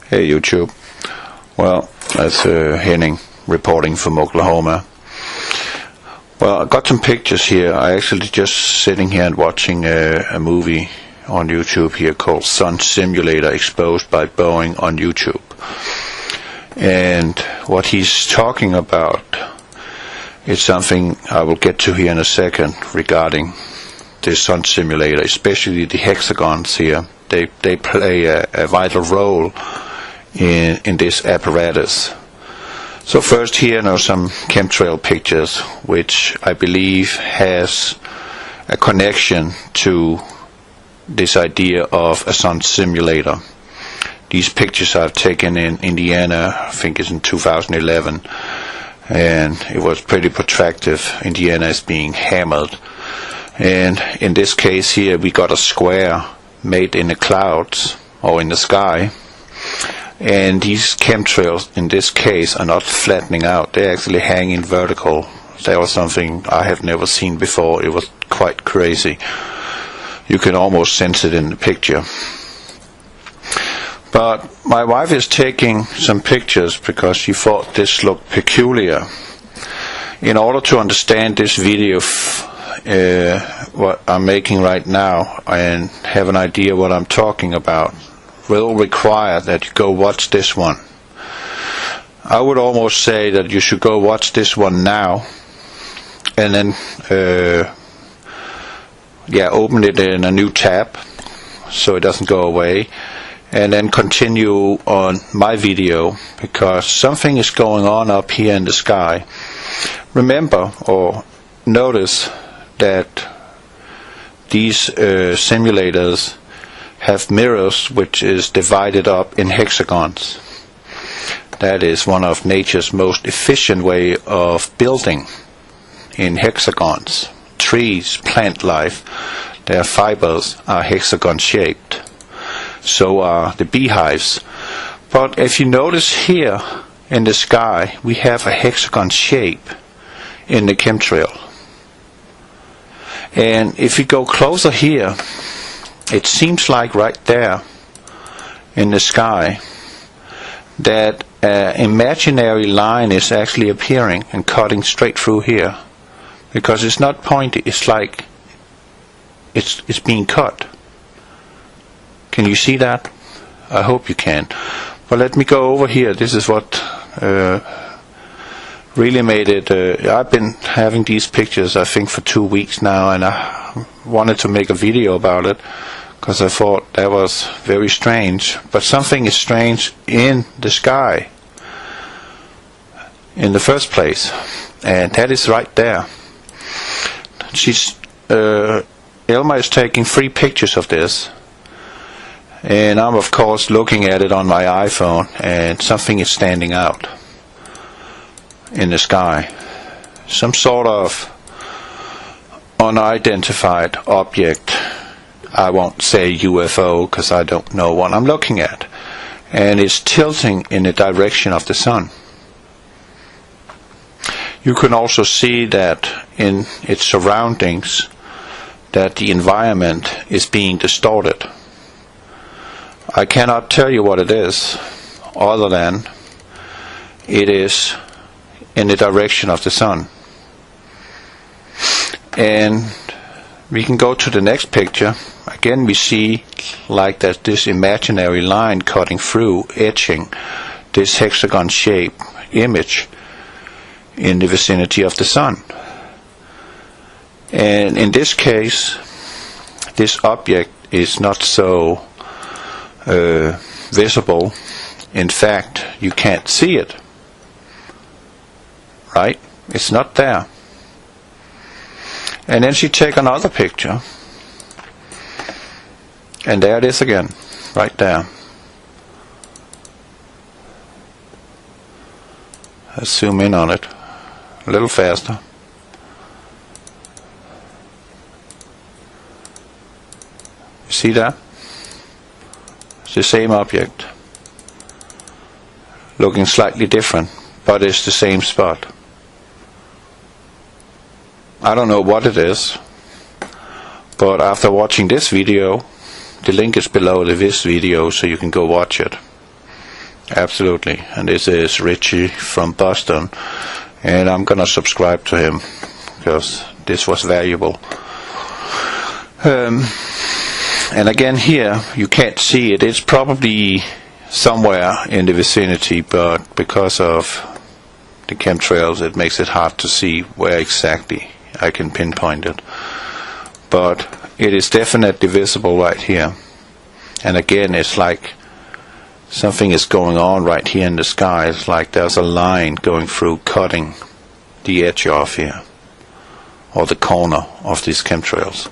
Hey YouTube. Well, that's Henning reporting from Oklahoma. Well, I got some pictures here. I actually just sitting here and watching a movie on YouTube here called Sun Simulator exposed by BOEING on YouTube. And what he's talking about is something I will get to here in a second regarding this Sun Simulator, especially the hexagons here. They play a vital role in this apparatus. So first here are some chemtrail pictures, which I believe has a connection to this idea of a sun simulator. These pictures I've taken in Indiana, I think it's in 2011, and it was pretty protractive. Indiana is being hammered, and in this case here we got a square made in the clouds or in the sky. And these chemtrails in this case are not flattening out, they're actually hanging vertical. That was something I have never seen before. It was quite crazy. You can almost sense it in the picture. But my wife is taking some pictures because she thought this looked peculiar. In order to understand this video, what I'm making right now, and have an idea what I'm talking about, will require that you go watch this one. I would almost say that you should go watch this one now, and then open it in a new tab so it doesn't go away, and then continue on my video, because something is going on up here in the sky. Remember or notice that these simulators have mirrors which is divided up in hexagons. That is one of nature's most efficient way of building, in hexagons. Trees, plant life, their fibers are hexagon shaped. So are the beehives. But if you notice here in the sky, we have a hexagon shape in the chemtrail. And if you go closer here, it seems like right there in the sky that an imaginary line is actually appearing and cutting straight through here, because it's not pointy, it's like it's being cut. Can you see that? I hope you can. But let me go over here. This is what really made it. I've been having these pictures I think for 2 weeks now, and I wanted to make a video about it because I thought that was very strange. But something is strange in the sky in the first place, and that is right there. Elma is taking 3 pictures of this, and I'm of course looking at it on my iPhone, and something is standing out in the sky. Some sort of unidentified object. I won't say UFO because I don't know what I'm looking at, and it's tilting in the direction of the sun. You can also see that in its surroundings that the environment is being distorted. I cannot tell you what it is, other than it is in the direction of the sun. And we can go to the next picture. Again, we see like that this imaginary line cutting through, etching this hexagon shape image in the vicinity of the sun. And in this case, this object is not so visible. In fact, you can't see it. Right? It's not there. And then she take another picture, and there it is again, right there. Let's zoom in on it a little faster. You see that? It's the same object, looking slightly different, but it's the same spot. I don't know what it is, but after watching this video, the link is below this video so you can go watch it. Absolutely. And this is Richie from Boston. And I'm going to subscribe to him because this was valuable. And again here, you can't see it. It's probably somewhere in the vicinity, but because of the chemtrails, it makes it hard to see where exactly I can pinpoint it. But it is definitely visible right here. And again, it's like something is going on right here in the sky. It's like there's a line going through, cutting the edge off here, or the corner of these chemtrails.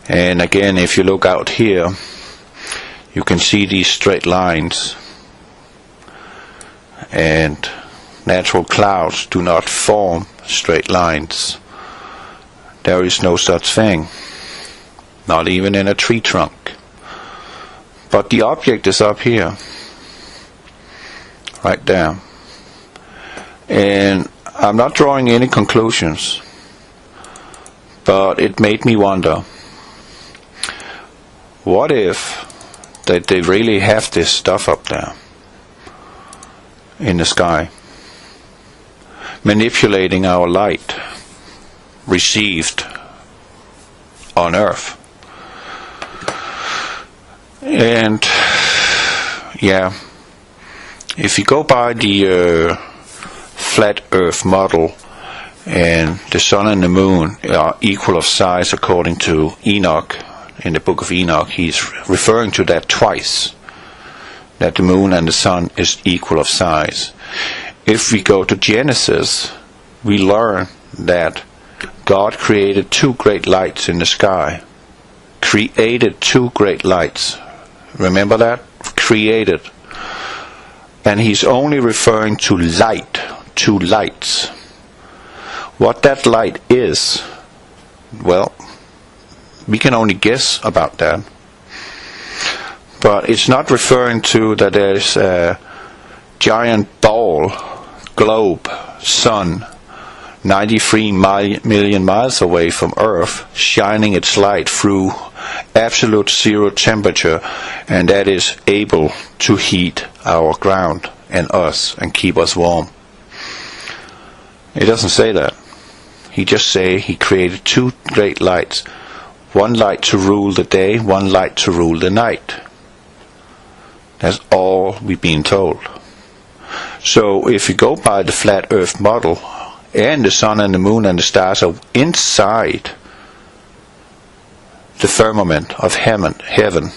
And again, if you look out here, you can see these straight lines. And natural clouds do not form straight lines. There is no such thing, not even in a tree trunk. But the object is up here, right there. And I'm not drawing any conclusions, but it made me wonder, what if that they really have this stuff up there in the sky, manipulating our light received on Earth? And yeah, if you go by the flat Earth model, and the sun and the moon are equal of size according to Enoch, in the book of Enoch, he's referring to that twice, that the moon and the sun is equal of size. If we go to Genesis, we learn that God created two great lights in the sky. Created two great lights. Remember that? Created. And he's only referring to light, two lights. What that light is, well, we can only guess about that. But it's not referring to that there's a giant ball, globe, sun, 93 million miles away from Earth, shining its light through absolute zero temperature, and that is able to heat our ground and us and keep us warm. It doesn't say that. He just say he created two great lights. One light to rule the day, one light to rule the night. That's all we've been told. So if you go by the flat Earth model, and the sun and the moon and the stars are inside the firmament of heaven,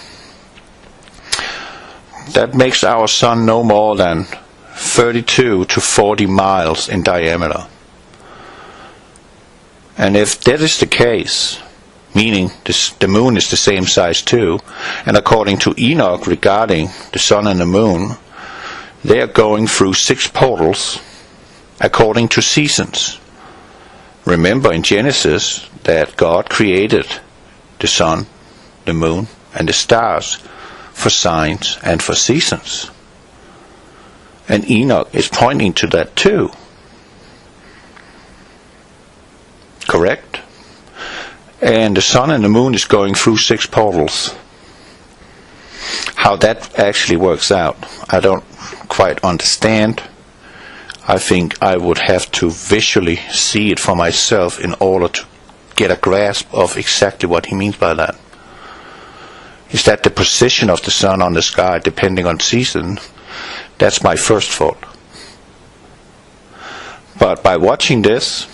that makes our sun no more than 32 to 40 miles in diameter. And if that is the case, meaning the moon is the same size too, and according to Enoch regarding the sun and the moon, they are going through 6 portals according to seasons. Remember in Genesis that God created the sun, the moon, and the stars for signs and for seasons. And Enoch is pointing to that too. Correct? And the sun and the moon is going through 6 portals. How that actually works out, I don't quite understand. I think I would have to visually see it for myself in order to get a grasp of exactly what he means by that. Is that the position of the sun on the sky depending on season? That's my first thought. But by watching this,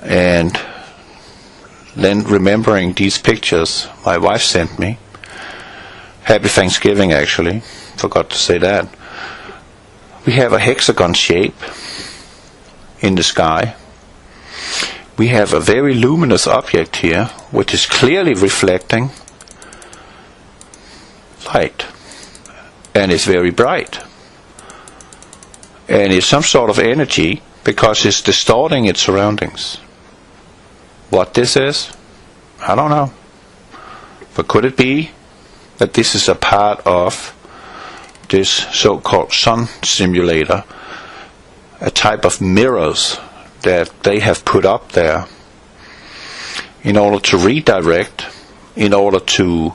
and then remembering these pictures my wife sent me, happy Thanksgiving actually, forgot to say that, we have a hexagon shape in the sky. We have a very luminous object here, which is clearly reflecting light, and it's very bright, and it's some sort of energy because it's distorting its surroundings. What this is, I don't know, but could it be that this is a part of this so-called sun simulator, a type of mirrors that they have put up there in order to redirect, in order to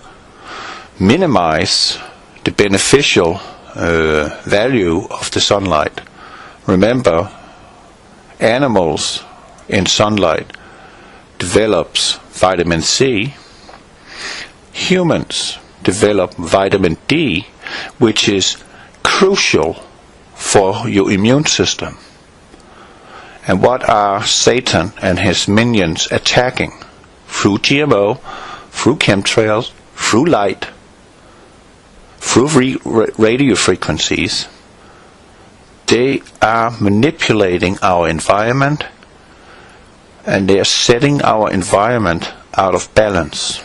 minimize the beneficial value of the sunlight. Remember, animals in sunlight develops vitamin C. Humans develop vitamin D, which is crucial for your immune system. And what are Satan and his minions attacking? Through GMO, through chemtrails, through light, through radio frequencies. They are manipulating our environment, and they are setting our environment out of balance.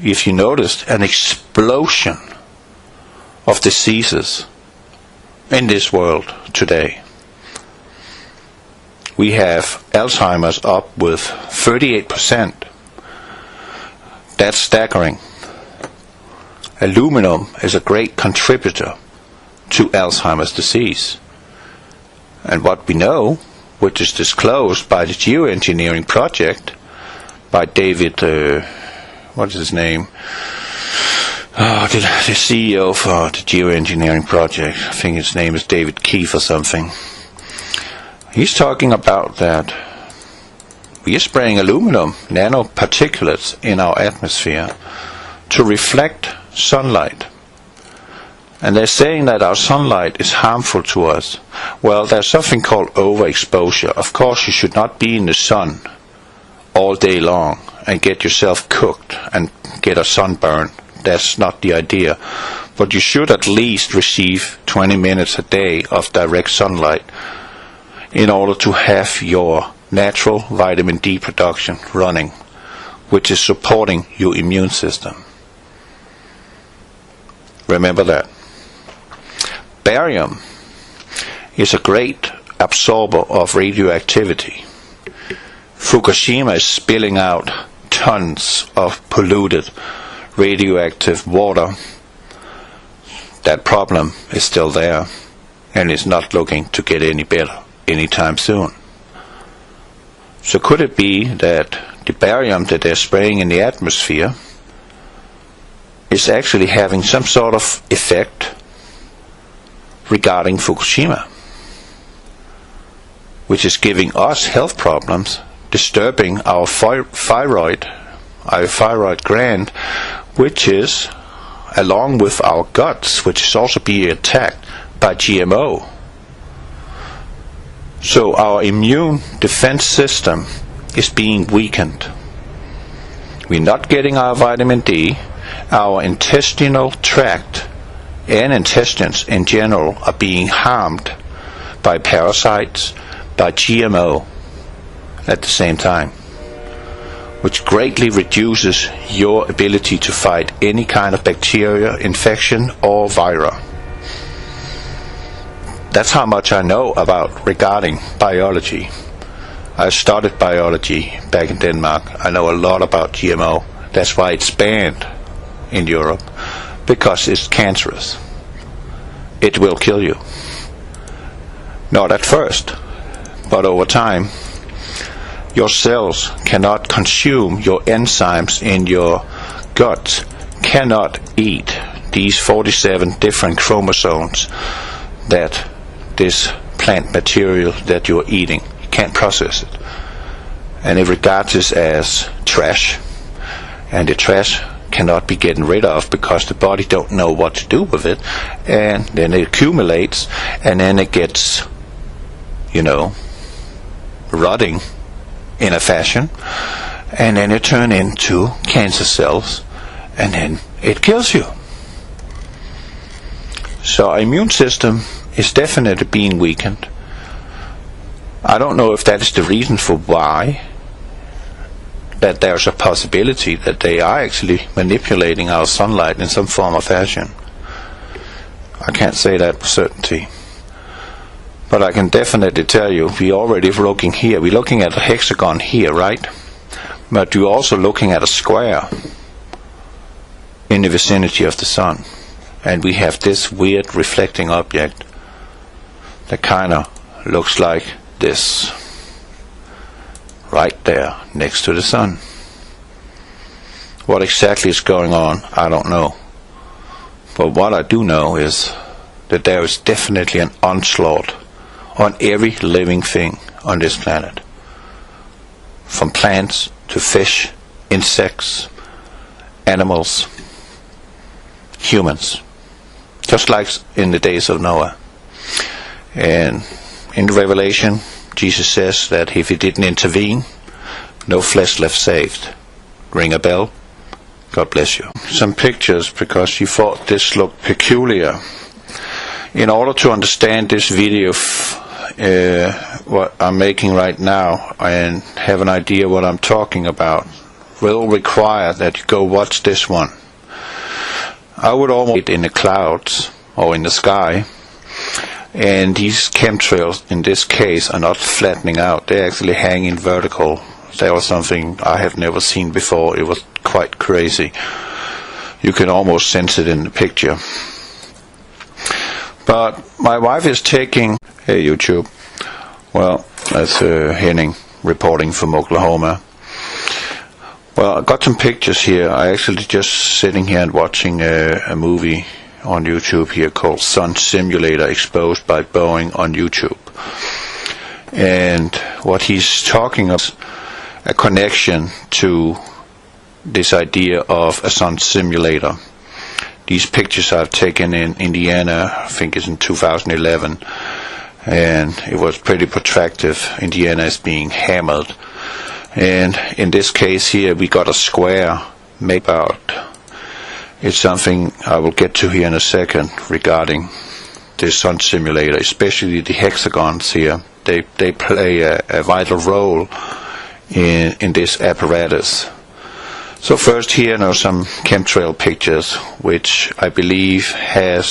If you noticed, an explosion of diseases in this world today. We have Alzheimer's up with 38%. That's staggering. Aluminum is a great contributor to Alzheimer's disease. And what we know, which is disclosed by the geoengineering project, by David, what is his name? The CEO for the geoengineering project. I think his name is David Keefe or something. He's talking about that we are spraying aluminum nanoparticulates in our atmosphere to reflect sunlight. And they're saying that our sunlight is harmful to us. Well, there's something called overexposure. Of course, you should not be in the sun all day long and get yourself cooked and get a sunburn. That's not the idea. But you should at least receive 20 minutes a day of direct sunlight in order to have your natural vitamin D production running, which is supporting your immune system. Remember that. Barium is a great absorber of radioactivity. Fukushima is spilling out tons of polluted radioactive water. That problem is still there, and is not looking to get any better anytime soon. So could it be that the barium that they're spraying in the atmosphere is actually having some sort of effect regarding Fukushima, which is giving us health problems, disturbing our thyroid gland, which is, along with our guts, which is also being attacked by GMO. So our immune defense system is being weakened. We're not getting our vitamin D. Our intestinal tract and intestines in general are being harmed by parasites, by GMO at the same time, which greatly reduces your ability to fight any kind of bacteria, infection, or virus. That's how much I know regarding biology. I studied biology back in Denmark. I know a lot about GMO. That's why it's banned in Europe, because it's cancerous. It will kill you. Not at first, but over time. Your cells cannot consume your enzymes in your gut, cannot eat these 47 different chromosomes that this plant material that you're eating. You can't process it. And it regards it as trash. And the trash cannot be getting rid of because the body don't know what to do with it. And then it accumulates, and then it gets, rotting in a fashion, and then it turns into cancer cells, and then it kills you. So our immune system is definitely being weakened. I don't know if that is the reason for why, that there's a possibility that they are actually manipulating our sunlight in some form or fashion. I can't say that with certainty. But I can definitely tell you, we're already looking here. We're looking at a hexagon here, right? But we're also looking at a square in the vicinity of the sun. And we have this weird reflecting object that kind of looks like this, right there next to the sun. What exactly is going on, I don't know. But what I do know is that there is definitely an onslaught on every living thing on this planet. From plants to fish, insects, animals, humans. Just like in the days of Noah. And in the Revelation, Jesus says that if he didn't intervene, no flesh left saved. Ring a bell. God bless you. Some pictures because you thought this looked peculiar. In order to understand this video, what I'm making right now, and have an idea what I'm talking about, will require that you go watch this one. I would almost in the clouds or in the sky, and these chemtrails in this case are not flattening out, they're actually hanging vertical. That was something I have never seen before. It was quite crazy. You can almost sense it in the picture. But my wife is taking... Hey YouTube. Well, that's Henning reporting from Oklahoma. Well, I got some pictures here. I actually just sitting here and watching a movie on YouTube here called Sun Simulator, exposed by BOEING on YouTube. And what he's talking of, a connection to this idea of a sun simulator. These pictures I've taken in Indiana, I think it's in 2011, and it was pretty protractive. Indiana is being hammered. And in this case here, we got a square made out. It's something I will get to here in a second regarding this sun simulator, especially the hexagons here. They play a vital role in this apparatus. So first here are some chemtrail pictures, which I believe has